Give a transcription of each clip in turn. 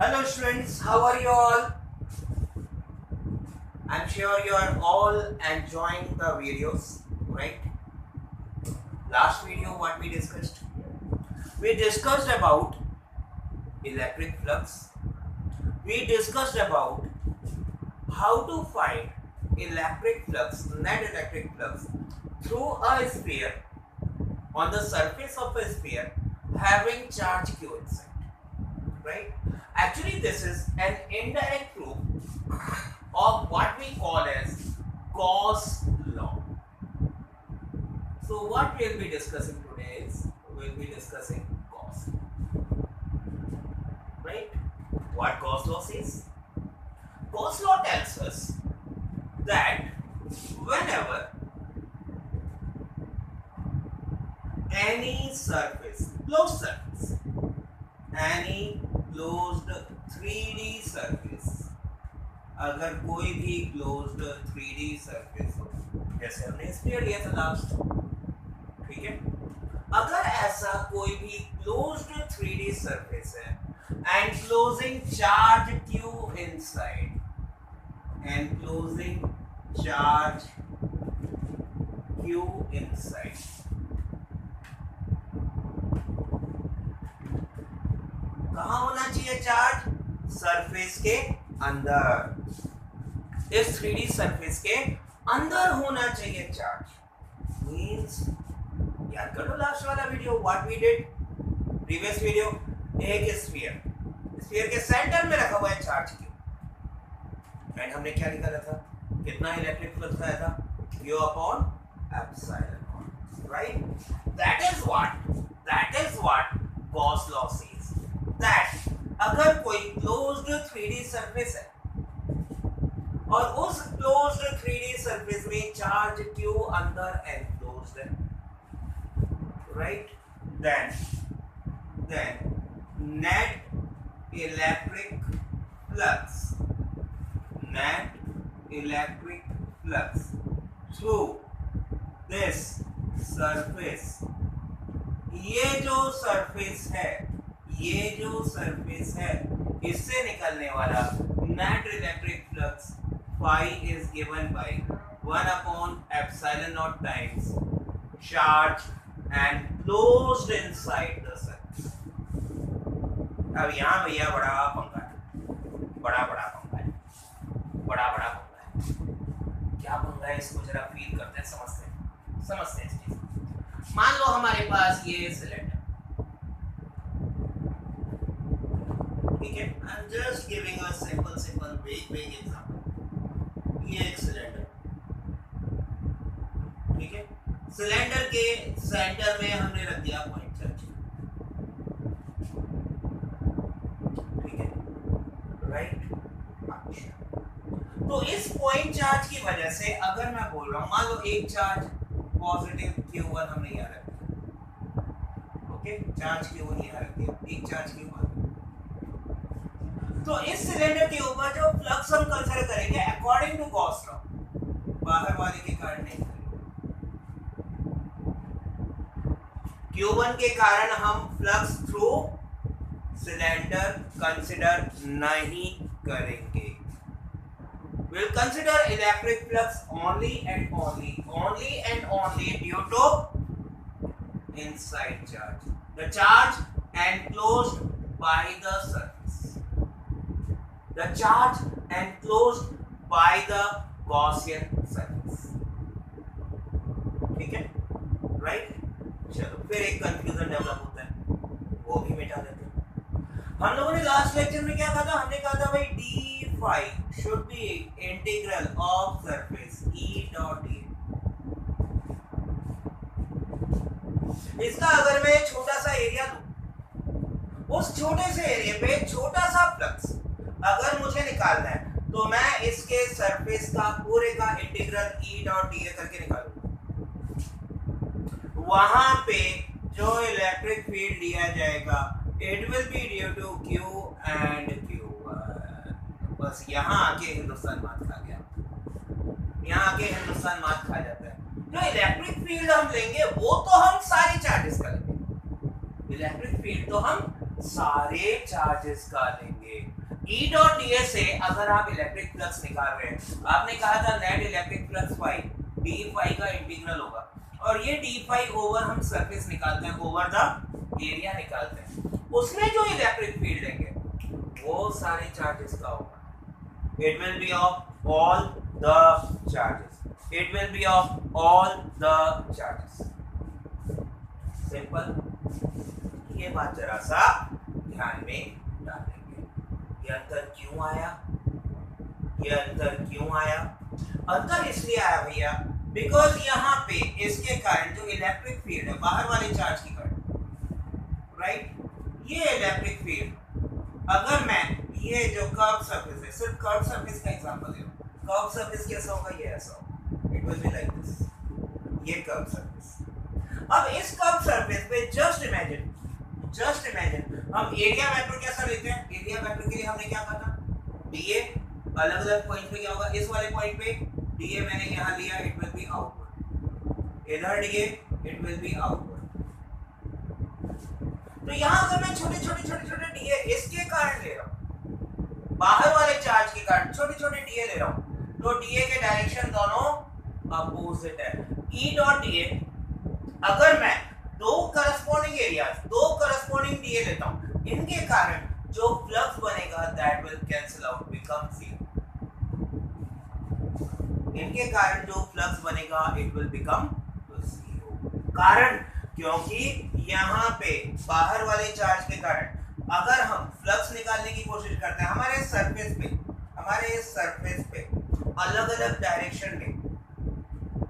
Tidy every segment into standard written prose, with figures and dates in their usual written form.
Hello students, how are you all? I'm sure you are all enjoying the videos, right? Last video what we discussed? We discussed about electric flux. We discussed about how to find electric flux, net electric flux through a sphere on the surface of a sphere having charge q inside, right? Actually, this is an indirect proof of what we call as Gauss law. So what we'll be discussing today is we'll be discussing Gauss law, right? What Gauss law says? Gauss law tells us that whenever any surface, closed surface, any closed 3D surface, अगर कोई भी closed 3D surface हो, जैसे हमने sphere लिया था last, ठीक है, अगर ऐसा कोई भी क्लोज्ड 3D सरफेस है and closing charge q inside and closing charge q inside, कहाँ होना चाहिए चार्ज? सरफेस के अंदर, इस 3D सरफेस के अंदर होना चाहिए चार्ज। मींस याद करो लास्ट वाला video, what we did previous video, एक स्फीयर, स्फीयर के सेंटर में रखा हुआ है चार्ज q एंड हमने क्या निकाला था? कितना इलेक्ट्रिक फ्लक्स आया था? q upon epsilon not, right? That is what Gauss law says, दैट अगर कोई क्लोज्ड 3D सरफेस है और उस क्लोज्ड 3D सरफेस में चार्ज q अंदर एनक्लोज्ड है, right, then net electric flux through this surface, ये जो सरफेस है इससे निकलने वाला net electric flux phi is given by 1 upon epsilon naught times charge and closed inside the surface. अब यहाँ भैया बड़ा पंगा है, बड़ा पंगा है। क्या पंगा है, इसको जरा फील करते हैं, समझते हैं इस चीज को। मान लो हमारे पास ये सिलेंडर, ठीक है, I am just giving a simple big example. ये एक सिलेंडर, ठीक है, सिलेंडर के सेंटर में हमने रख दिया पॉइंट चार्ज, ठीक है, राइट? तो इस पॉइंट चार्ज की वजह से अगर मैं बोल रहा हूं, मान लो एक चार्ज पॉजिटिव q1 हमने यहां रख दिया, ओके, चार्ज q1 यहां रख दिया, एक चार्ज q1, तो इस सिलेंडर के ऊपर जो फ्लक्स हम कंसीडर करेंगे अकॉर्डिंग टू गॉस लॉ, बाहर वाले के कारण नहीं करेंगे, Q1 के कारण हम फ्लक्स थ्रू सिलेंडर कंसीडर नहीं करेंगे। We'll consider electric flux only and only due to inside charge, the charge enclosed by the surface, the charge enclosed by the Gaussian surface, ठीक है, राइट? चलो फिर एक कंफ्यूजन डेवलप होता है, वो भी मिटा देते हैं। हम लोगों ने लास्ट लेक्चर में क्या कहा था? हमने कहा था भाई d phi should be integral of surface E dot d। इसका अगर मैं छोटा सा एरिया दूं, उस छोटे से एरिया पे छोटा सा फ्लक्स अगर मुझे निकालना है तो मैं इसके सरफेस का पूरे का इंटीग्रल E डॉट dA करके निकालूंगा। वहां पे जो इलेक्ट्रिक फील्ड दिया जाएगा it will be due to Q and Q1। बस यहाँ आके हिंदुस्तान मात खा गया, यहाँ आके हिंदुस्तान मात खा जाता है। जो इलेक्ट्रिक फील्ड हम लेंगे वो तो हम सारे चार्जेस का लेंगे, इलेक्ट्रिक फील्ड तो हम सारे चार्जेस का लेंगे। E डॉट ds से अगर आप इलेक्ट्रिक फ्लक्स निकाल रहे हैं, आपने कहा था net electric flux phi d phi का इंटीग्रल होगा, और ये d फाई ओवर हम सरफेस निकालते हैं, ओवर द एरिया निकालते हैं, उसमें जो इलेक्ट्रिक फील्ड लेंगे वो सारे चार्जेस का होगा। It will B of all the charges, it will B of all the charges. Simple. ये बात जरा सा ध्यान में डालेंगे। ये अंतर क्यों आया? ये अंतर क्यों आया? अंतर इसलिए आया भैया बिकॉज यहाँ पे इसके कारण जो इलेक्ट्रिक फील्ड है बाहर वाले चार्ज की कारण, राइट, ये इलेक्ट्रिक फील्ड अगर मैं ये जो कर्व सरफेस है, सिर्फ कर्व सरफेस का एग्जांपल ले रहा हूं, कर्व सरफेस कैसा होगा? ये ऐसा होगा, it will be like this, ये कर्व सरफेस। अब इस कर्व सरफेस पे जस्ट इमेजिन हम एरिया वेक्टर कैसा लेते हैं? एरिया वेक्टर के लिए हमने क्या कहा था? डीए अलग अलग पॉइंट पे क्या होगा? इस वाले पॉइंट पे डीए मैंने यहां लिया, इट विल बी आउटवर्ड, इधर DA it will B outward. तो यहां अगर मैं छोटे छोटे डीए इसके कारण ले रहा हूं, बाहर वाले चार्ज के कारण छोटे डीए ले रहा हूं, तो डीए के डायरेक्शन दोनों अपोजिट है। ई डॉट डीए अगर मैं दो करस्पॉन्डिंग एरियाज, दो करस्पॉन्डिंग डीए लेता हूं, इनके कारण जो फ्लक्स बनेगा that will cancel out, become zero. इनके कारण जो फ्लक्स बनेगा इट विल बिकम जीरो। कारण क्योंकि यहाँ पे बाहर वाले चार्ज के कारण अगर हम फ्लक्स निकालने की कोशिश करते हैं हमारे सरफेस पे अलग अलग डायरेक्शन में,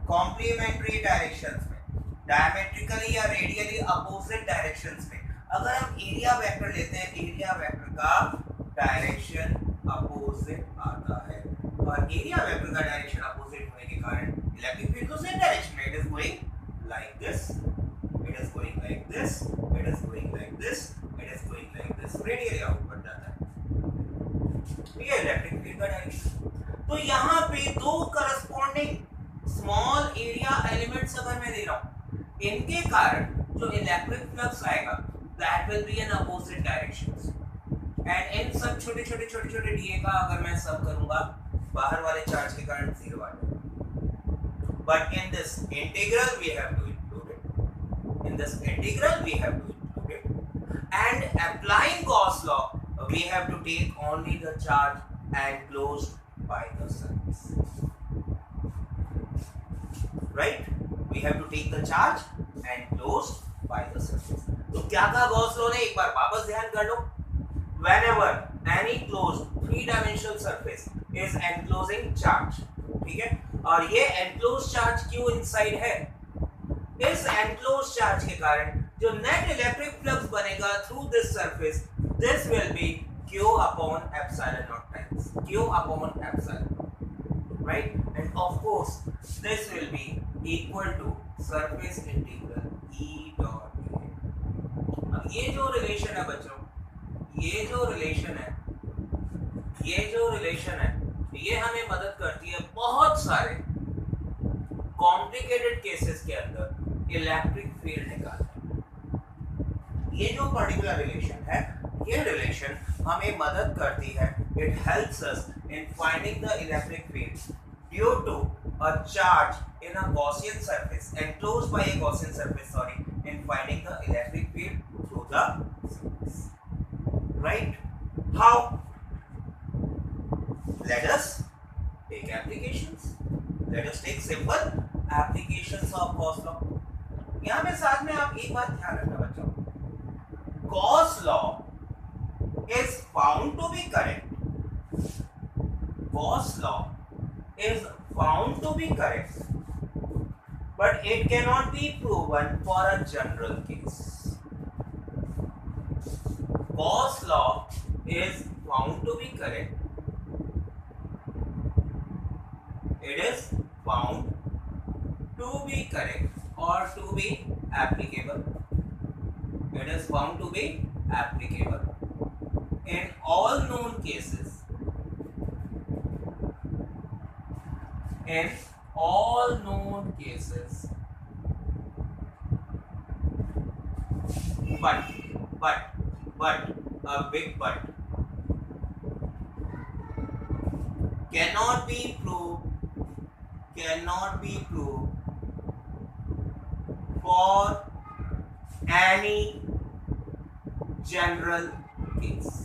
कॉम्प्लीमेंट्री डायरेक्शंस में, डायमेट्रिकली या रेडियली अपोजिट डायरेक्शंस में अगर हम एरिया वेक्टर लेते हैं, एरिया वेक्टर का डायरेक्शन अपोजिट आता है, और एरिया वेक्टर का डायरेक्शन अपोजिट होने के कारण इलेक्ट्रिक फील्ड तो सेम डायरेक्शन में, it is going like this, it is going like this, it is going like this, it is going like this, radially outward जाता है। ये इलेक्ट्रिक फील्ड का डायरेक्शन। तो यहाँ पे दो करस्पॉन्डिंग स्मॉल एरिया एलिमेंट्स अगर मैं दे रहा हूँ, इनके कारण जो इलेक्ट्रिक फ्लक्स आएगा that will be in opposite directions, and इन सब छोटे छोटे डीए का अगर मैं सब करूंगा बाहर वाले चार्ज के कारण जीरो आ जाएगा। But in this integral we have to include it, in this integral we have to include it, and applying Gauss law we have to take only the charge enclosed by the surface, right? We have to take the charge enclosed by the surface. तो क्या कहा Gauss law ने? एक बार वापस ध्यान कर लो। Whenever any closed three-dimensional surface is enclosing charge, ठीक है, और ये enclosed charge क्यों inside है? इस enclosed charge के कारण जो net electric flux बनेगा through this surface, this will be Q upon epsilon naught times Q upon epsilon naught, right? And of course this will be equal to surface integral E dot ये जो relation है बच्चों, ये जो relation है ये हमें मदद करती है बहुत सारे कॉम्प्लिकेटेड केसेस के अंदर इलेक्ट्रिक फील्ड निकालने। ये जो पर्टिकुलर रिलेशन है, ये रिलेशन हमें मदद करती है, it helps us in finding the electric field due to a charge in a Gaussian surface, enclosed by a Gaussian surface, sorry, in finding the electric field through the surface, right? How? Let us take applications. Let us take simple applications of Gauss law. यहाँ पे साथ में आप एक बात ध्यान रखना बच्चों, Gauss law is found to be correct. Gauss law is found to be correct, but it cannot be proven for a general case. Gauss law is found to be correct. It is found to be correct or to be applicable. It is found to be applicable in all known cases. In all known cases, but but, a big but, cannot be proved for any general case.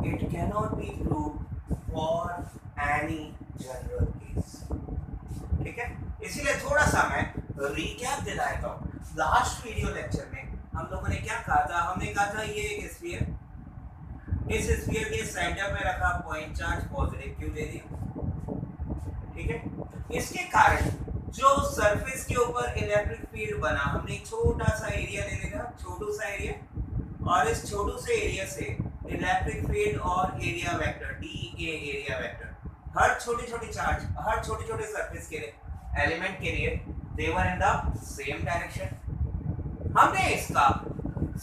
It cannot be proved for any general case. ठीक है, इसीलिए थोड़ा सा मैं recap दे देता हूँ. Last video lecture में हम लोगों ने क्या कहा था? हमने कहा था ये एक स्फीयर, इस स्फीयर के सेंटर में रखा पॉइंट चार्ज पॉजिटिव क्यू दे दिया. ठीक है, इसके कारण जो सरफेस के ऊपर इलेक्ट्रिक फील्ड बना, हमने एक छोटा सा एरिया ले लेगा, छोटू सा एरिया, और इस छोटू से एरिया से इलेक्ट्रिक फील्ड और area vector d a area vector, हर छोटे छोटे चार्ज, हर छोटे छोटे सरफेस के एलिमेंट के लिए दे वर इन द सेम डायरेक्शन. हमने इसका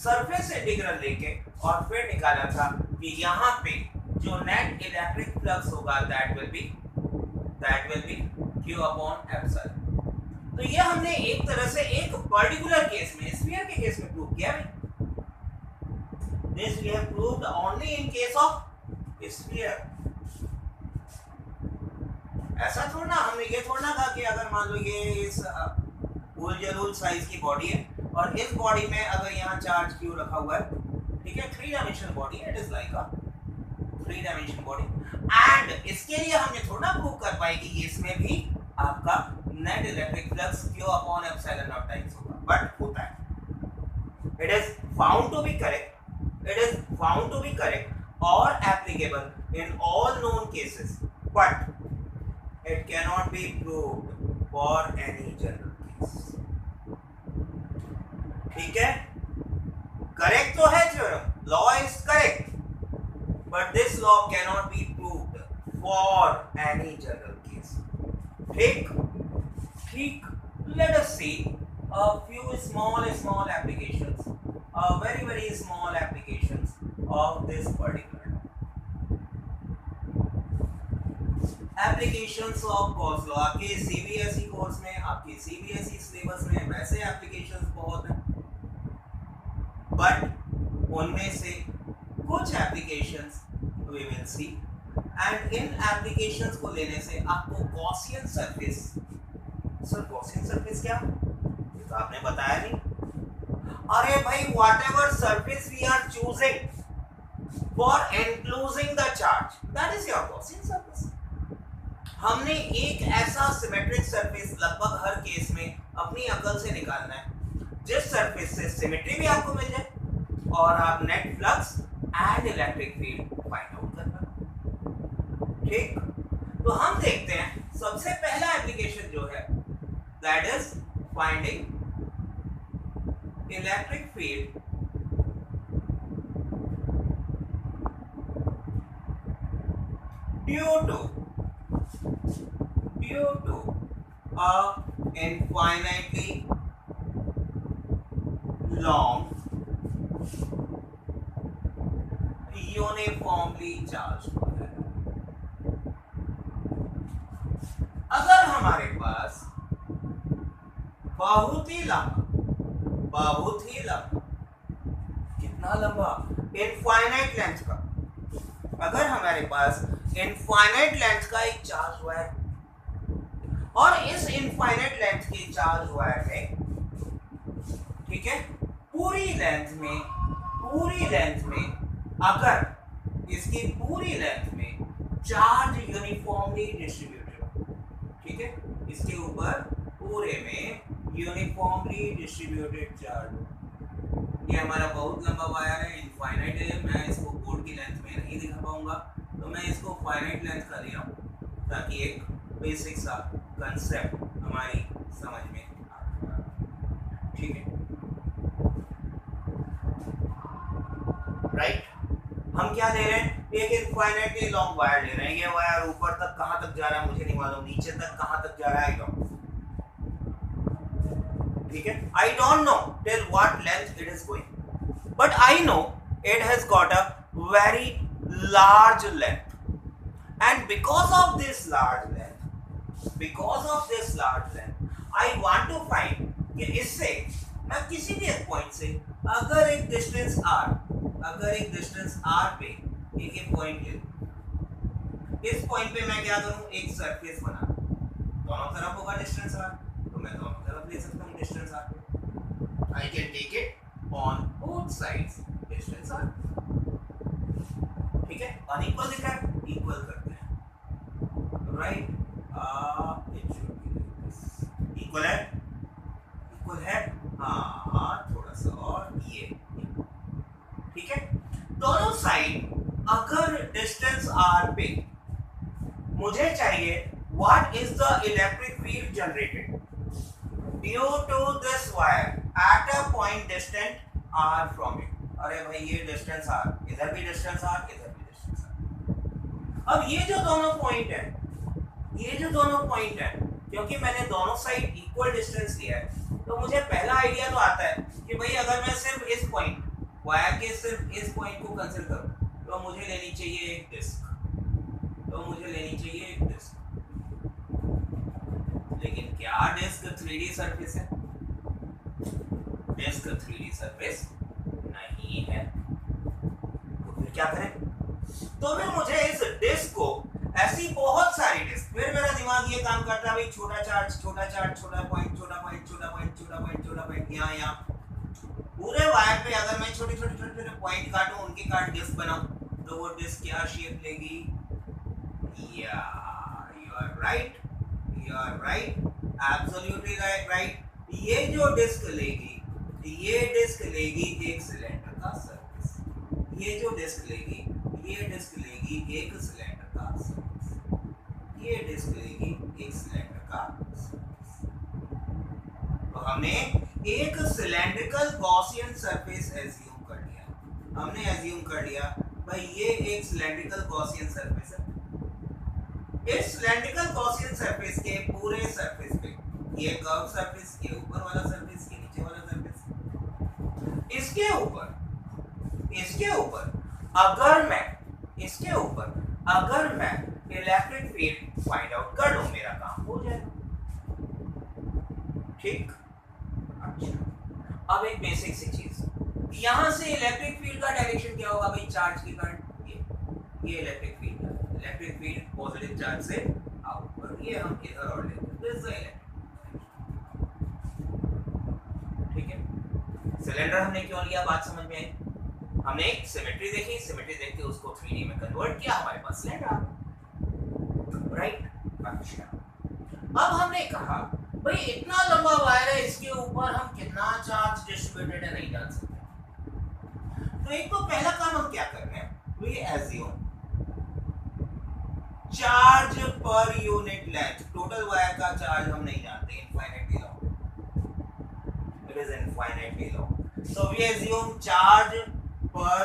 सरफेस इंटीग्रल लेके और फिर निकाला था कि यहाँ पे जो नेट इलेक्ट्रिक फ्लक्स होगा that will be q upon epsilon. तो ये हमने एक तरह से एक पर्टिकुलर केस में, स्फीयर के केस में प्रूव किया. This we have proved only in case of sphere. ऐसा थोड़ा हमने ये थोड़ा कहा कि अगर मान लो ये इस उलझुल साइज की बॉडी है और इस बॉडी में अगर यहाँ चार्ज क्यू रखा हुआ है, ठीक है, 3 dimensional body, it is like a 3 dimensional body, and इसके लिए हमने थोड़ा प्रूव कर पाए कि इसमें भी आपका net electric flux q upon epsilon not times होगा, बट होता है. It is found to be correct. It is found to be correct or applicable in all known cases, but it cannot be proved for any general case. ठीक है, correct तो है theorem, law is correct, but this law cannot be proved for any general case. ठीक, let us see a few small applications, very small applications of this particular applications of Gauss law. आपके CBSE course में, आपके CBSE syllabus में वैसे applications बहुत हैं, but उनमें से कुछ applications we will see, and in applications को लेने से आपको Gaussian surface, sir Gaussian surface क्या, ये तो आपने बताया नहीं. अरे भाई, whatever surface we are choosing for enclosing the charge, that is your Gaussian surface. हमने एक ऐसा सिमेट्रिक सरफेस लगभग हर केस में अपनी अकल से निकालना है जिस सरफेस से सिमेट्री भी आपको मिल जाए और आप net flux and electric field find out कर पाए. ठीक, तो हम देखते हैं सबसे पहला एप्लीकेशन जो है that is finding electric field due to a infinitely long uniformly charged wire. अगर हमारे पास बहुत ही लंबा, कितना लंबा, इनफाइनाइट लेंथ का, अगर हमारे पास इनफाइनाइट लेंथ का एक चार्ज वायर और इस इनफाइनाइट लेंथ के चार्ज वायर में, ठीक है, पूरी लेंथ में अगर इसकी पूरी लेंथ में चार्ज यूनिफॉर्मली डिस्ट्रीब्यूटेड, ठीक है, इसके ऊपर पूरे में यूनिफॉर्मली डिस्ट्रीब्यूटेड चार्ज, ये हमारा बहुत लंबा वायर है, इनफाइनाइट है, मैं इसको बोर्ड की लेंथ में नहीं दिखा पाऊंगा, तो मैं इसको फाइनाइट लेंथ का दिया हूँ ताकि एक बेसिक सा कंसेप्ट हमारी समझ में आ. ठीक है, राइट. हम क्या ले रहे हैं, एक इनफाइनाइटली लॉन्ग वायर ले रहे हैं. ये वायर ऊपर तक कहाँ तक जा रहा है मुझे नहीं मालूम, नीचे तक कहाँ तक जा रहा है, ठीक है, I don't know till what length it is going, but I know it has got a very large length, and because of this large length I want to find कि इससे मैं किसी भी एक पॉइंट से अगर एक डिस्टेंस r पे एक पॉइंट ले, इस पॉइंट पे मैं क्या करूं, एक सरफेस बना, दोनों तरफ होगा डिस्टेंस r, तो मैं दोनों तरफ ले सकता हूं distance r, I can take it on both sides distance r। ठीक है, अनइक्वल दिख रहा है, इक्वल करते हैं, right, it should B equal है, इक्वल है, हाँ थोड़ा सा और ये, ठीक है। दोनों साइड अगर डिस्टेंस r पे मुझे चाहिए what is the electric field generated due to this wire at a point distant r from it. अरे भाई ये डिस्टेंस r, इधर भी डिस्टेंस r, इधर भी डिस्टेंस r। अब ये जो दोनों पॉइंट है, ये जो दोनों पॉइंट है, क्योंकि मैंने दोनों साइड इक्वल डिस्टेंस लिया है, तो मुझे पहला आइडिया तो आता है कि भाई अगर मैं सिर्फ इस पॉइंट वायर के सिर्फ इस पॉइंट को कंसीडर करूं तो मुझे लेनी चाहिए एक डिस्क, तो मुझे लेनी चाहिए एक डिस्क। लेकिन क्या डिस्क 3D सरफेस है? डिस्क 3D सरफेस नहीं है, तो फिर क्या करें? तो फिर मुझे इस डिस्क को, ऐसी बहुत सारी डिस्क, फिर मेरा दिमाग ये काम करता है भाई छोटा चार्ज, छोटा चार्ज, छोटा पॉइंट, छोटा पॉइंट, छोटा पॉइंट, छोटा पॉइंट, छोटा पॉइंट, यहाँ पूरे वायर पे अगर मैं छोटे छोटे छोटे छोटे पॉइंट काटूं, उनके काट डिस्क बनाऊं, तो वो डिस्क क्या शेप लेगी? या you are right, you are right, absolutely right. ये जो डिस्क लेगी, ये डिस्क लेगी एक सिलेंडर का सरफेस, ये जो डिस्क लेगी, ये डिस्क लेगी एक सिलेंडर का सरफेस, ये डिस्क लेगी एक सिलेंडर का सरफेस। तो हमने एक सिलेंड्रिकल गॉसियन सरफेस एज्यूम कर लिया, हमने एज्यूम कर लिया भाई ये एक सिलेंड्रिकल गॉसियन सरफेस है। इस सिलेंड्रिकल गॉसियन सरफेस के पूरे सरफेस पे, ये कर्व सरफेस, ये ऊपर वाला सरफेस, ये नीचे वाला सरफेस, इसके ऊपर अगर मैं इलेक्ट्रिक फील्ड फाइंड आउट कर लूं, मेरा काम हो जाएगा। ठीक, अच्छा, अब एक बेसिक सी चीज, यहां से इलेक्ट्रिक फील्ड का डायरेक्शन क्या होगा भाई? चार्ज की करंट, ये इलेक्ट्रिक फील्ड पॉजिटिव चार्ज से आउटवर्ड, ये हम इधर और लेते हैं, दिस इज इलेक्ट्रिक। ठीक है, सिलेंडर हमने क्यों लिया, बात समझ में आई? हमने एक सिमेट्री देखी, सिमेट्री देख के उसको 3D में कन्वर्ट किया, हमारे पास सिलेंडर आ गया, राइट। अच्छा, अब हमने कहा भाई इतना लंबा वायर है, इसके ऊपर हम कितना चार्ज डिस्ट्रीब्यूटेड है नहीं जान सकते। तो एक तो पहला काम हम क्या कर रहे हैं, we assume charge per unit length, total wire का चार्ज हम नहीं जानते, infinitely long, it is infinitely long, so we assume charge per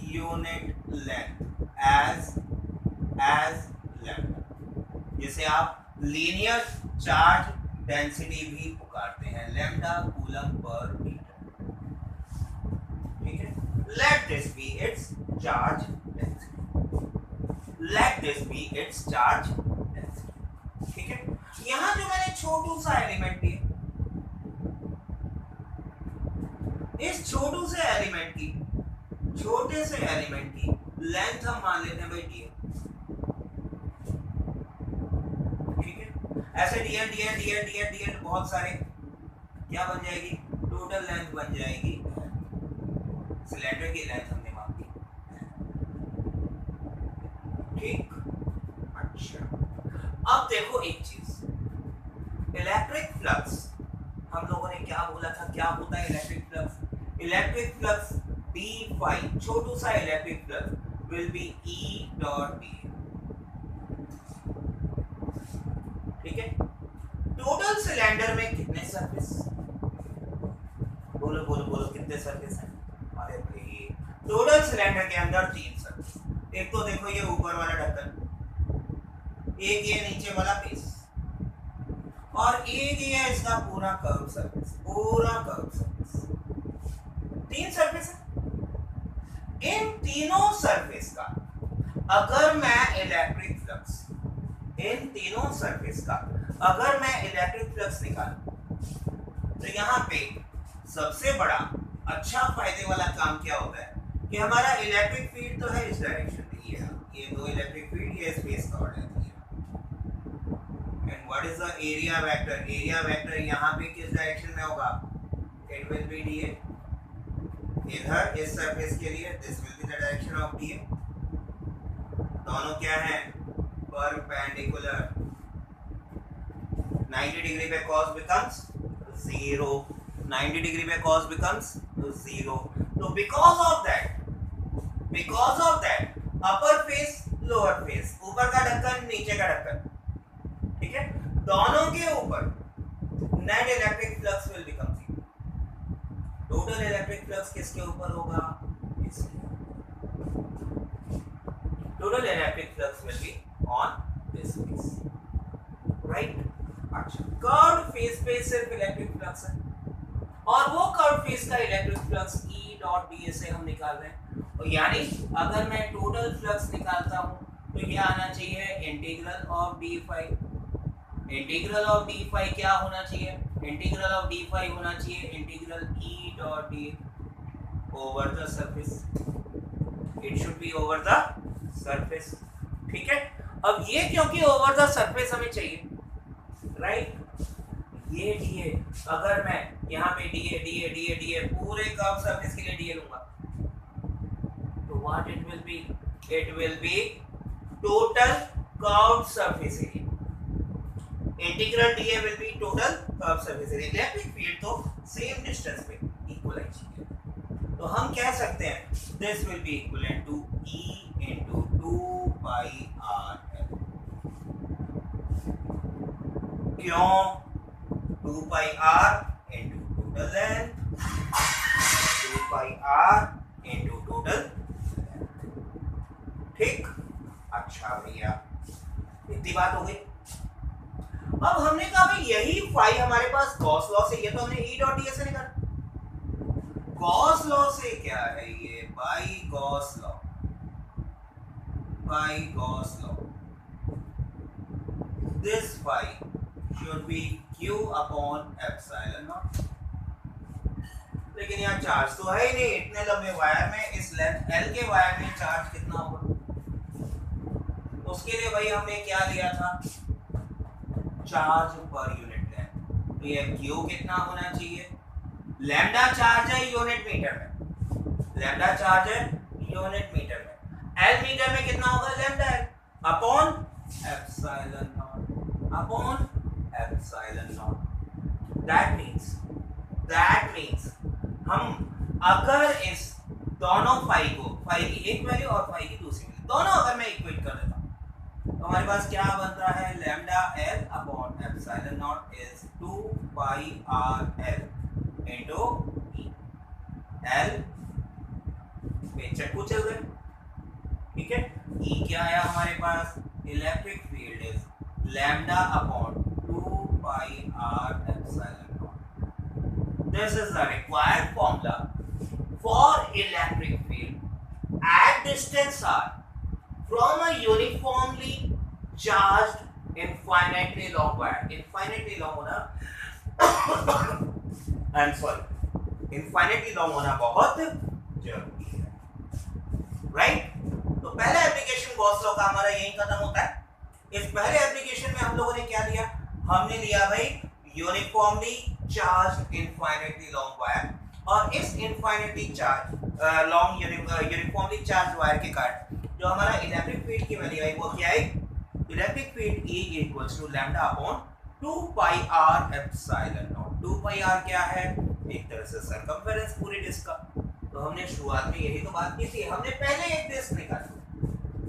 unit length as lambda, जिसे आप लीनियर चार्ज डेंसिटी भी पुकारते हैं, लैम्डा कूलम पर मीटर। ठीक है, let this be its charge density, let this be its charge density. ठीक है, यहां जो मैंने छोटू सा एलिमेंट लिया, इस छोटे से एलिमेंट की लेंथ हम मान लेते हैं भाई डी। ऐसे डीएल बहुत सारे, क्या बन जाएगी? टोटल लेंथ बन जाएगी, सिलेंडर की लेंथ हमने मापी। ठीक, अच्छा, अब देखो एक चीज, इलेक्ट्रिक फ्लक्स, हम लोगों ने क्या बोला था, क्या होता है electric flux? Electric flux d phi, छोटू सा electric flux will be E dot d। ठीक है, टोटल सिलेंडर में कितने सरफेस, बोलो बोलो बोलो कितने सरफेस हैं? अरे भाई टोटल सिलेंडर के अंदर 3 सरफेस, एक तो देखो ये ऊपर वाला ढक्कन, एक ये नीचे वाला बेस, और एक ये इसका पूरा कर्व सरफेस, 3 सरफेस है। इन तीनों सरफेस का अगर मैं इलेक्ट्रिक फ्लक्स, इन तीनों सरफेस का अगर मैं इलेक्ट्रिक फ्लक्स निकालूं, तो यहाँ पे सबसे बड़ा अच्छा फायदे वाला काम क्या होता है कि हमारा इलेक्ट्रिक फील्ड तो है इस डायरेक्शन में, ये दो इलेक्ट्रिक फील्ड ये स्पेस कवर्ड है। And what is the area vector? Area vector यहाँ पे किस डायरेक्शन में होगा? It will B DA. इधर इस सरफेस के लिए this will be the direction of DA. दोनों क्या है? परपेंडिकुलर। 90 डिग्री पे cos becomes 0, 90 डिग्री पे cos becomes 0। तो because of that upper face lower face, ऊपर का ढक्कन नीचे का ढक्कन, ठीक है, दोनों के ऊपर net electric flux will become 0। Total electric flux किसके ऊपर होगा? Total electric flux will be on this face, right. अच्छा, कर्व्ड फेस पे सिर्फ इलेक्ट्रिक फ्लक्स है और वो कर्व्ड फेस का electric flux E dot ds से हम निकाल रहे हैं। और यानी अगर मैं टोटल फ्लक्स निकालता हूं तो ये आना चाहिए integral of d phi. Integral of d phi क्या होना चाहिए? इंटीग्रल ऑफ d फाई होना चाहिए integral E dot d over the surface. It should be over the surface, ठीक है। अब ये क्योंकि ओवर द सरफेस हमें चाहिए, राइट, ये डीए, अगर मैं यहाँ पे डीए पूरे कर्व सरफेस के लिए डीए लूंगा तो what it will be? It will be total curved surface area. Integral dA will be total curve surface area. Electric field तो सेम डिस्टेंस पे इक्वल है, तो हम कह सकते हैं this will be equivalent to E into 2 pi r L। क्यों? 2 pi r into total length, 2 pi r into total length, ठीक। अच्छा भैया, इतनी बात हो गई। अब हमने कहा भाई यही फाई हमारे पास गॉस लॉ से, ये तो हमने E डॉट ds से निकाला। गॉस लॉ से क्या है? ये by Gauss law, by Gauss law, this phi should be q upon epsilon naught। लेकिन यहाँ चार्ज तो है ही नहीं, इतने लंबे वायर में, इस लेंथ L के वायर में चार्ज कितना होगा? उसके लिए भाई हमने क्या लिया था? Charge per unit length. तो ये q कितना होना चाहिए? लैम्डा चार्ज है यूनिट मीटर में, लैम्डा चार्ज है यूनिट मीटर में, L मीटर में कितना होगा? Lambda L upon epsilon not, upon epsilon not. That means हम अगर इस दोनों फाई को, फाई की एक वैल्यू और फाई की दूसरी वैल्यू, दोनों अगर मैं इक्वेट कर देता हूं तो हमारे पास क्या बनता है? Lambda L upon epsilon not is 2 pi r L into E। L पे चक्कू चल गए, ठीक है। E क्या आया हमारे पास? Electric field is lambda upon 2 pi r epsilon naught. This is the required formula for electric field at distance r from a uniformly charged infinitely long wire। infinitely long होना I'm sorry, infinitely long होना बहुत जरूरी है, right. तो पहला application Gauss law का हमारा यही खत्म होता है। इस पहले एप्लीकेशन में हम लोगों ने क्या लिया? हमने लिया भाई uniformly charged infinitely long wire, और इस infinitely charge long uniformly charge wire के कारण जो हमारा इलेक्ट्रिक फील्ड की वैल्यू है वो क्या है? Electric field E equals to lambda upon 2 pi r epsilon naught. 2 pi r क्या है? एक तरह से सरकमफेरेंस पूरी डिस्क का। तो हमने शुरुआत में यही तो बात की थी, हमने पहले एक डिस्क निकाली,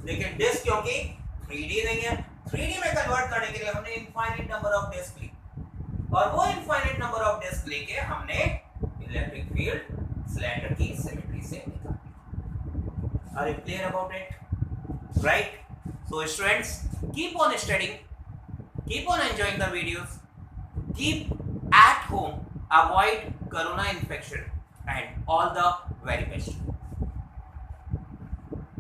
लेकिन डिस्क क्योंकि 3D नहीं है, 3D में कन्वर्ट करने के लिए हमने इनफाइनाइट नंबर ऑफ डिस्क ली, और वो इनफाइनाइट नंबर ऑफ डिस्क लेके हमने इलेक्ट्रिक फील्ड सिलेंडर की सिमेट्री से निकाली। Are you clear about it? Right. So students, keep on studying, keep on enjoying the videos, keep at home, avoid corona infection, and all the very best.